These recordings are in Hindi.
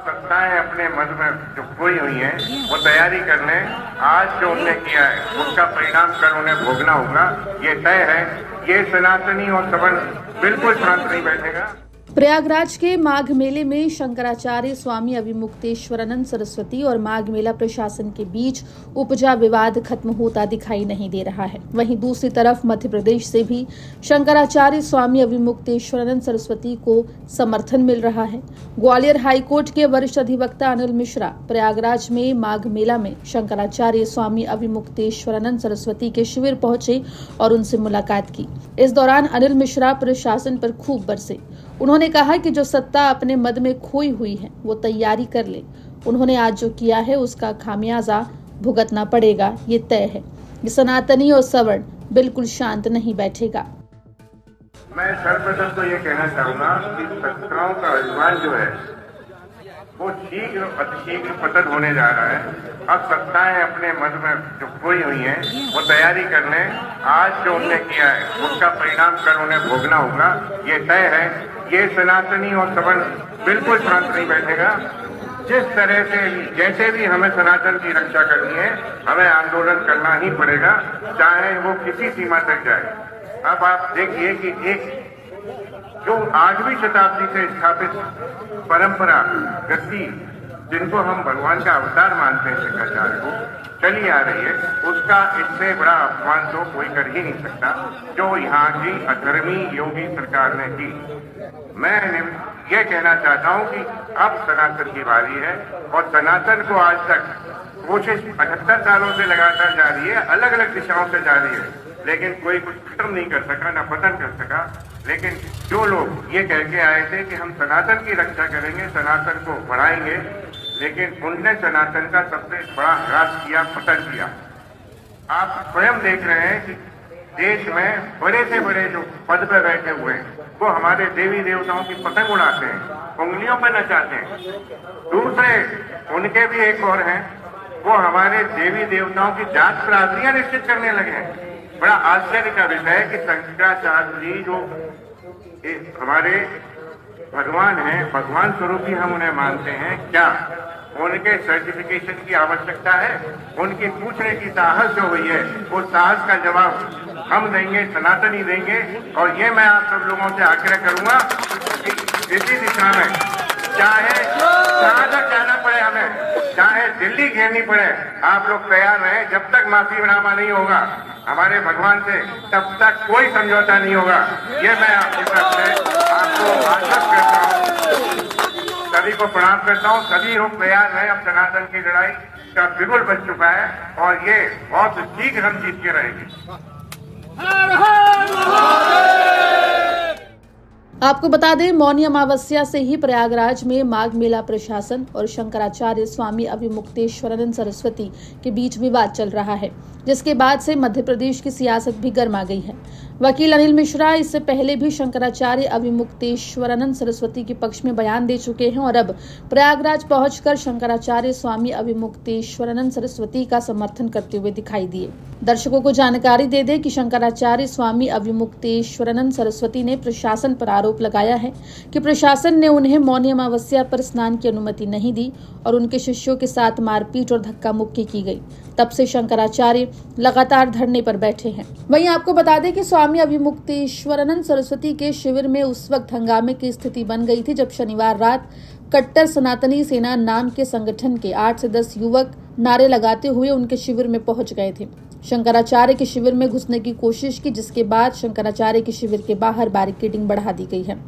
सत्ताएं अपने मद में जो खोई हुई हैं वो तैयारी कर लें। आज जो उन्होंने किया है उसका परिणाम कल उन्हें भोगना होगा, ये तय है। ये सनातनी और सवर्ण बिल्कुल शांत नहीं बैठेगा। प्रयागराज के माघ मेले में शंकराचार्य स्वामी अविमुक्तेश्वरानंद सरस्वती और माघ मेला प्रशासन के बीच उपजा विवाद खत्म होता दिखाई नहीं दे रहा है। वहीं दूसरी तरफ मध्य प्रदेश से भी शंकराचार्य स्वामी अविमुक्तेश्वरानंद सरस्वती को समर्थन मिल रहा है। ग्वालियर हाईकोर्ट के वरिष्ठ अधिवक्ता अनिल मिश्रा प्रयागराज में माघ मेला में शंकराचार्य स्वामी अविमुक्तेश्वरानंद सरस्वती के शिविर पहुंचे और उनसे मुलाकात की। इस दौरान अनिल मिश्रा प्रशासन पर खूब बरसे। उन्होंने कहा कि जो सत्ता अपने मद में खोई हुई है वो तैयारी कर ले। उन्होंने आज जो किया है उसका खामियाजा भुगतना पड़ेगा, ये तय है। ये सनातनी और सवर्ण बिल्कुल शांत नहीं बैठेगा। मैं सर्वप्रथम तो ये कहना चाहूंगा कि सत्ताओं का अभिमान जो है वो शीघ्र अतिशीघ्र पतन होने जा रहा है। अब सत्ताएं अपने मद में जो खोई हुई हैं वो तैयारी कर लें। आज जो उन्होंने किया है उसका परिणाम कल उन्हें भोगना होगा, ये तय है। ये सनातनी और सवर्ण बिल्कुल शांत नहीं बैठेगा। जिस तरह से जैसे भी हमें सनातन की रक्षा करनी है, हमें आंदोलन करना ही पड़ेगा, चाहे वो किसी सीमा तक जाए। अब आप देखिए कि एक जो 8वीं शताब्दी से स्थापित परंपरा गति जिनको हम भगवान का अवतार मानते हैं शंकराचार्य को, चली आ रही है, उसका इससे बड़ा अपमान तो कोई कर ही नहीं सकता जो यहाँ की अधर्मी योगी सरकार ने की। मैं ये कहना चाहता हूँ कि अब सनातन की बारी है और सनातन को आज तक कोशिश 78 सालों से लगातार जारी है, अलग अलग दिशाओं से जारी है, लेकिन कोई कुछ खत्म नहीं कर सका, न पतन कर सका। लेकिन जो लोग ये कह के आए थे कि हम सनातन की रक्षा करेंगे, सनातन को बढ़ाएंगे, लेकिन उनने सनातन का सबसे बड़ा ह्रास किया, पतन किया। आप स्वयं देख रहे हैं कि देश में बड़े से बड़े जो पद पे बैठे हुए हैं वो हमारे देवी देवताओं की पतंग उड़ाते हैं, उंगलियों पर नचाते हैं। दूसरे उनके भी एक और हैं, वो हमारे देवी देवताओं की जात बिरादरियां निश्चित करने लगे हैं। बड़ा आश्चर्य का विषय है कि शंकराचार्य जी जो हमारे भगवान हैं, भगवान स्वरूप ही हम उन्हें मानते हैं, क्या उनके सर्टिफिकेशन की आवश्यकता है? उनकी पूछने की साहस जो हुई है वो साहस का जवाब हम देंगे, सनातनी देंगे। और ये मैं आप सब लोगों से आग्रह करूंगा कि इसी दिशा में चाहे जहां तक जाना पड़े, हमें चाहे दिल्ली घेरनी पड़े, आप लोग तैयार रहें। जब तक माफीनामा नहीं होगा हमारे भगवान से, तब तक कोई समझौता नहीं होगा। ये मैं आपकी तरफ से आपको आश्वस्त करता हूँ, सभी को प्रणाम करता हूँ। सभी लोग तैयार रहे। अब सनातन की लड़ाई का बिगुल बच चुका है और ये बहुत शीघ्र हम जीत के रहेंगे। आपको बता दें, मौनी अमावस्या से ही प्रयागराज में माघ मेला प्रशासन और शंकराचार्य स्वामी अविमुक्तेश्वरानंद सरस्वती के बीच विवाद चल रहा है, जिसके बाद से मध्य प्रदेश की सियासत भी गर्मा गई है। वकील अनिल मिश्रा इससे पहले भी शंकराचार्य अविमुक्तेश्वरानंद सरस्वती के पक्ष में बयान दे चुके हैं और अब प्रयागराज पहुंचकर शंकराचार्य स्वामी अविमुक्तेश्वरानंद सरस्वती का समर्थन करते हुए दिखाई दिए। दर्शकों को जानकारी दे दें कि शंकराचार्य स्वामी अविमुक्तेश्वरानंद सरस्वती ने प्रशासन पर आरोप लगाया है कि प्रशासन ने उन्हें मौनी अमावस्या पर स्नान की अनुमति नहीं दी और उनके शिष्यों के साथ मारपीट और धक्का मुक्की की गई। तब से शंकराचार्य लगातार धरने पर बैठे हैं। वहीं आपको बता दें कि स्वामी अविमुक्तेश्वरानंद सरस्वती के शिविर में उस वक्त हंगामे की स्थिति बन गई थी जब शनिवार रात कट्टर सनातनी सेना नाम के संगठन के 8 से 10 युवक नारे लगाते हुए उनके शिविर में पहुंच गए थे। शंकराचार्य के शिविर में घुसने की कोशिश की, जिसके बाद शंकराचार्य के शिविर के बाहर बैरिकेडिंग बढ़ा दी गई है।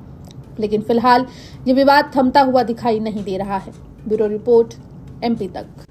लेकिन फिलहाल ये विवाद थमता हुआ दिखाई नहीं दे रहा है। ब्यूरो रिपोर्ट, MP तक।